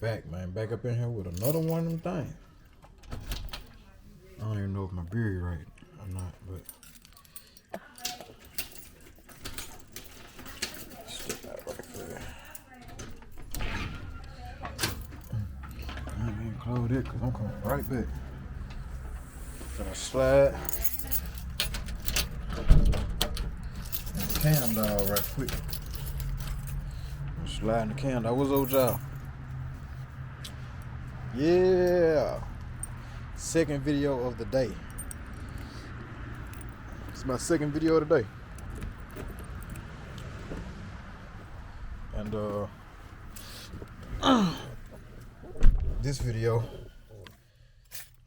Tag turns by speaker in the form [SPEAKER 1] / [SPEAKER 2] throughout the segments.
[SPEAKER 1] back, man. Back up in here with another one of them things. I don't even know if my beard right or not, but stick that right there. I ain't even close it because I'm coming right back. Gonna slide the cam down right quick. Sliding the cam down. What's old y'all? Yeah. Second video of the day. It's my second video of the day. And this video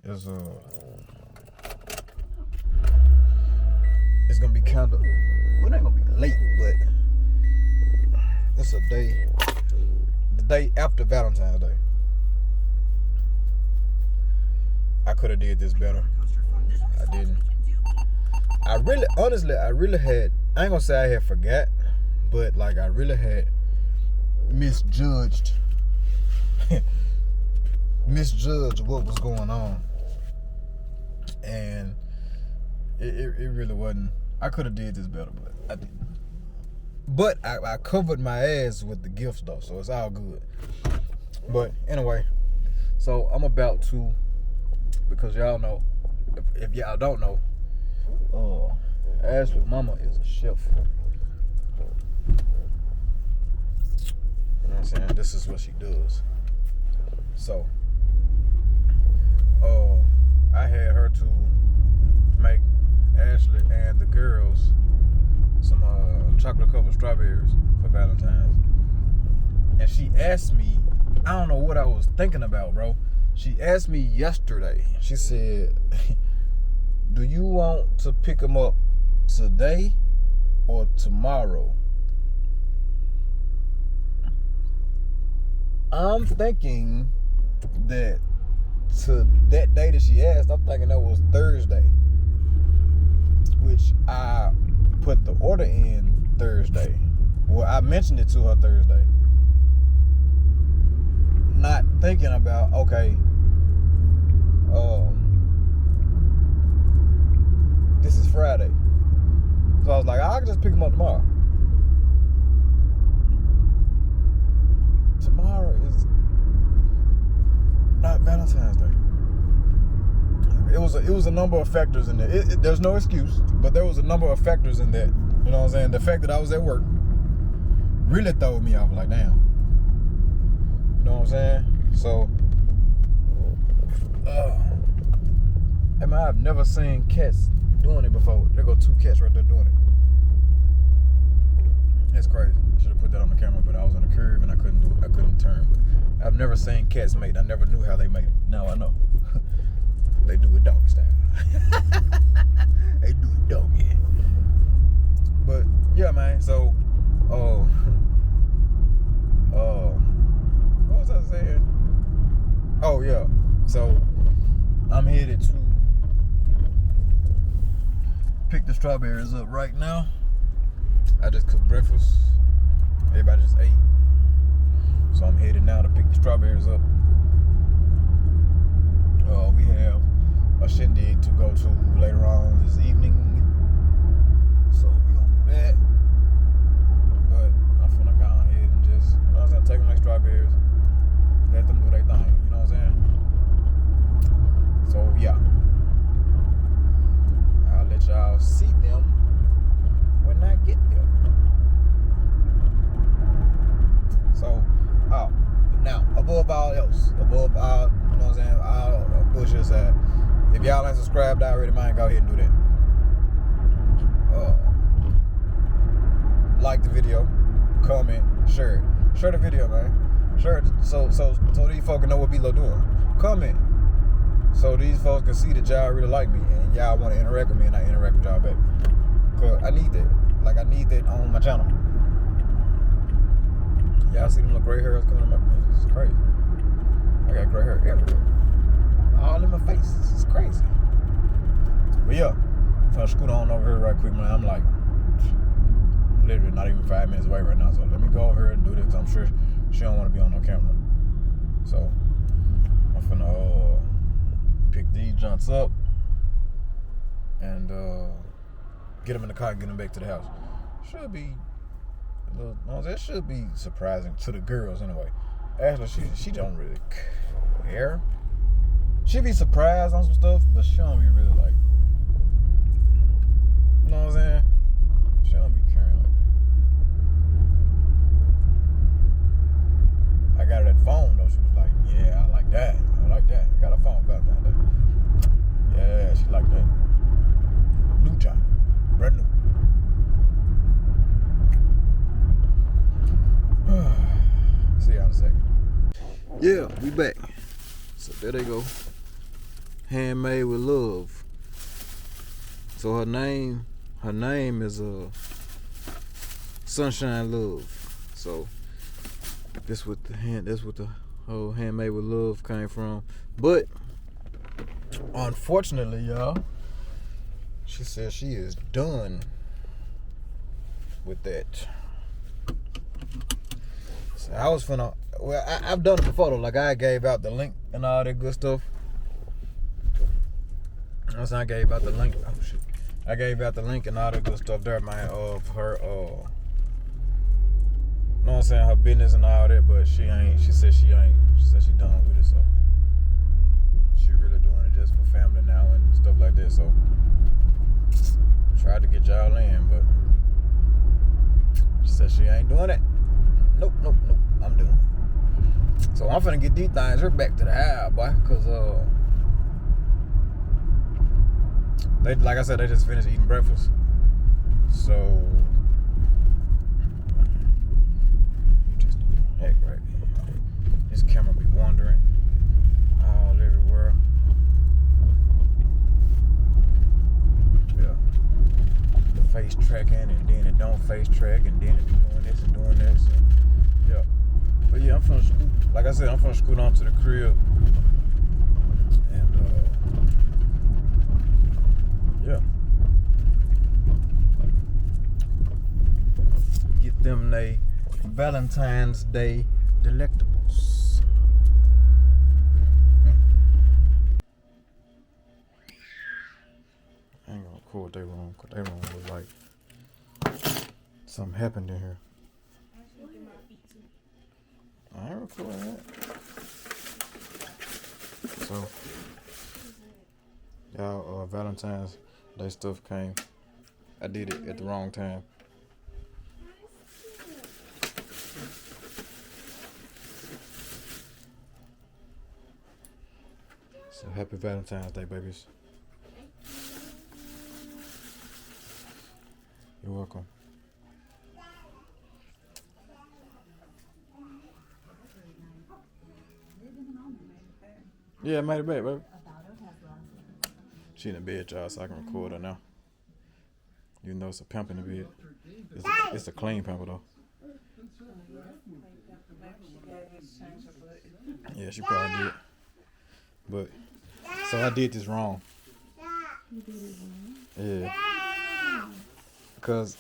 [SPEAKER 1] is it's gonna be kinda, well, it ain't gonna be late, but it's the day after Valentine's Day. I could have did this better. I didn't. I really had, I ain't gonna say I had forgot, but like I really had misjudged what was going on. And it really wasn't. I could have did this better, but I didn't. But I covered my ass with the gifts though, so it's all good. But anyway, so I'm about to, because y'all know, if y'all don't know, Ashley's mama is a chef. You know what I'm saying? This is what she does. So, I had her to make Ashley and the girls some chocolate covered strawberries for Valentine's. And she asked me, I don't know what I was thinking about, bro. She asked me yesterday, she said, do you want to pick them up today or tomorrow? I'm thinking that to that day that she asked, I'm thinking that was Thursday, which I put the order in Thursday. Well, I mentioned it to her Thursday. Not thinking about, okay, this is Friday. So I was like, I can just pick them up tomorrow. Tomorrow is not Valentine's Day. It was a number of factors in there. There's no excuse, but there was a number of factors in that. You know what I'm saying? The fact that I was at work really threw me off. Like, damn. You know what I'm saying? So, I mean, I've never seen cats doing it before. There go two cats right there doing it. That's crazy. Should have put that on the camera, but I was on a curve and I couldn't do it. I couldn't turn. But I've never seen cats mate. I never knew how they made it. Now I know. They do it doggy style. They do it doggy. But yeah, man. So, what was I saying? Oh yeah. So I'm headed to pick the strawberries up right now. I just cooked breakfast. Everybody just ate. So I'm headed now to pick the strawberries up. We have a shindig to go to later on this evening. So we're gonna do that. But I'm finna go ahead and just, you know what I'm saying, take them like strawberries. Let them do their thing, you know what I'm saying? So yeah. I'll let y'all see them when I get there. So, now, above all else, above all, you know what I'm saying, all bullshit aside, if y'all ain't subscribed already, man, go ahead and do that. Like the video, comment, share it. Share the video, man. Share it so these folks can know what Beelo doing. Comment so these folks can see that y'all really like me and y'all want to interact with me and I interact with y'all back. Cause I need that. Like, I need that on my channel. Y'all see them little gray hairs coming on my face? This is crazy. I got gray hair everywhere. All in my face. This is crazy. But yeah, I'm trying to scoot on over here right quick, man. I'm like, literally not even 5 minutes away right now. So let me go over here and do this. I'm sure she don't want to be on no camera. So I'm finna pick these junks up and get them in the car and get them back to the house. Should be that should be surprising to the girls anyway. Ashley, she don't really care. She be surprised on some stuff, but she don't be really like, you know what I'm saying? She don't be caring like that. I got her that phone though. She was like, yeah, I like that. I got a phone about that. Yeah, she like that. New job. Brand new. See y'all in a second. Yeah, we back. So there they go. Handmade with love. So her name is Sunshine Love. So that's what the whole Handmade with Love came from. But unfortunately, y'all, she said she is done with that. So I was finna, I've done it before though. Like I gave out the link and all that good stuff. I gave out the link. Oh shit! I gave out the link and all that good stuff there, man, of her. Know what I'm saying? Her business and all that, but she ain't. She said she ain't. She said she done with it. So she really doing it just for family now and stuff like that. So tried to get y'all in, but she said she ain't doing it. Nope. I'm doing it. So I'm finna get these things her back to the house, boy, cause they, like I said, they just finished eating breakfast. So you just don't act right. This camera be wandering all everywhere. Yeah. The face tracking and then it don't face track and then it be doing this and doing this. And, yeah. But yeah, I'm finna scoot. Like I said, I'm finna scoot on to the crib. And yeah. Get them they Valentine's Day delectables. I ain't gonna record their room, cause their room was like something happened in here. I ain't recording that. So y'all, Valentine's Day stuff came. I did it at the wrong time. So happy Valentine's Day, babies. You're welcome. Yeah, I made it back, baby. She in the bed, y'all, so I can record her now. You know it's a pimp in the bed. It's a clean pimp, though. Yeah, she probably did. But, so I did this wrong. Yeah. Because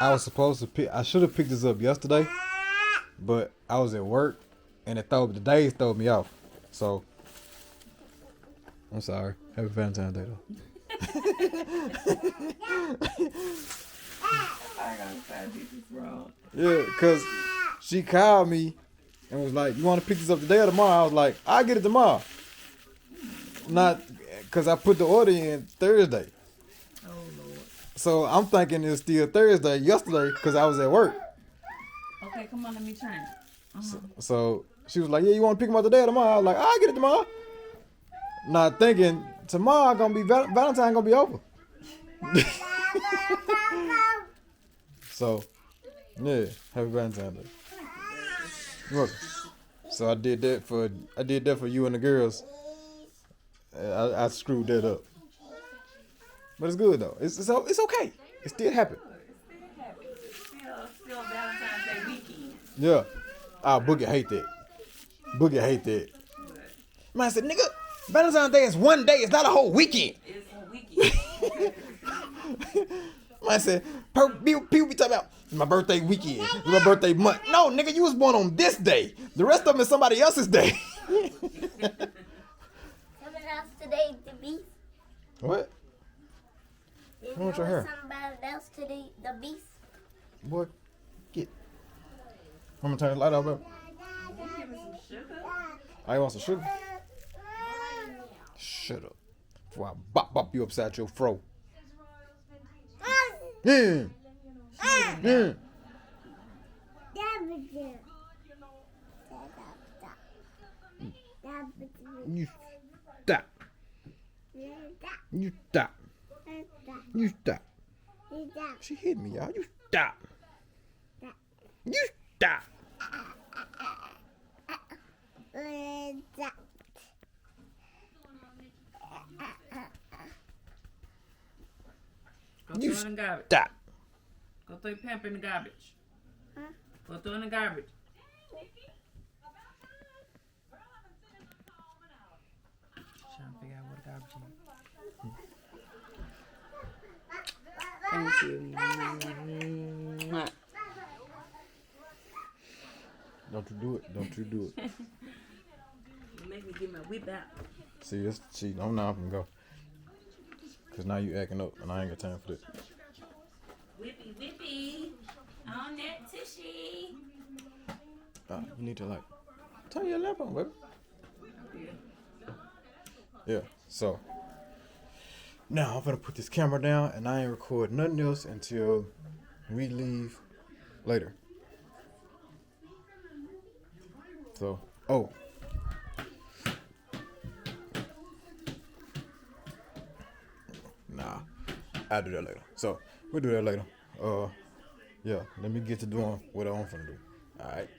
[SPEAKER 1] I was supposed to I should have picked this up yesterday, but I was at work, and the days threw me off. So, I'm sorry. Happy Valentine's Day, though.
[SPEAKER 2] I gotta say this is wrong.
[SPEAKER 1] Yeah, because she called me and was like, you want to pick this up today or tomorrow? I was like, I'll get it tomorrow. Not, because I put the order in Thursday.
[SPEAKER 2] Oh, Lord.
[SPEAKER 1] So, I'm thinking it's still Thursday yesterday because I was at work.
[SPEAKER 2] Okay, come on, let me change.
[SPEAKER 1] So she was like, yeah, you want to pick them up today or tomorrow? I was like, I'll get it tomorrow. Not thinking tomorrow gonna be Valentine gonna be over. So, yeah, happy Valentine's Day. You're welcome. So I did that for you and the girls. I screwed that up. But it's good though. It's okay. It still happened.
[SPEAKER 2] Still Valentine's Day weekend.
[SPEAKER 1] Yeah. Boogie hate that. Man, I said, nigga, Valentine's Day is one day. It's not a whole weekend.
[SPEAKER 2] It's a weekend.
[SPEAKER 1] Man, I said, people be talking about It's my birthday weekend. It's my birthday month. No, nigga, you was born on this day. The rest of them is somebody else's day.
[SPEAKER 3] Someone else today, the beast.
[SPEAKER 1] What?
[SPEAKER 3] There's
[SPEAKER 1] What's your hair?
[SPEAKER 3] Somebody else today, the beast.
[SPEAKER 1] Boy, get. I'm gonna turn the light off, bro.
[SPEAKER 2] Give me some sugar.
[SPEAKER 1] I want some sugar. Shut up. Before I bop you upside your throat. Yeah. Yeah. You stop. You stop. You stop. She hit me, y'all. You stop. You stop.
[SPEAKER 2] Go
[SPEAKER 1] You
[SPEAKER 2] throw it in the garbage.
[SPEAKER 1] stop.
[SPEAKER 2] Go throw your pamper in the garbage. Go throw it in the garbage. Trying to figure out what garbage is. Thank you.
[SPEAKER 1] Don't you do it. Don't you do it.
[SPEAKER 2] You make me get my whip out.
[SPEAKER 1] See, this cheating. I'm not gonna go. Cause now you acting up and I ain't got time for this.
[SPEAKER 2] Whippy, whippy. On that tushy.
[SPEAKER 1] You need to like turn your lamp on, baby. Yeah, so now I'm gonna put this camera down and I ain't record nothing else until we leave later. So, nah, I'll do that later. So, we'll do that later. Yeah, let me get to doing what I'm finna do. Alright.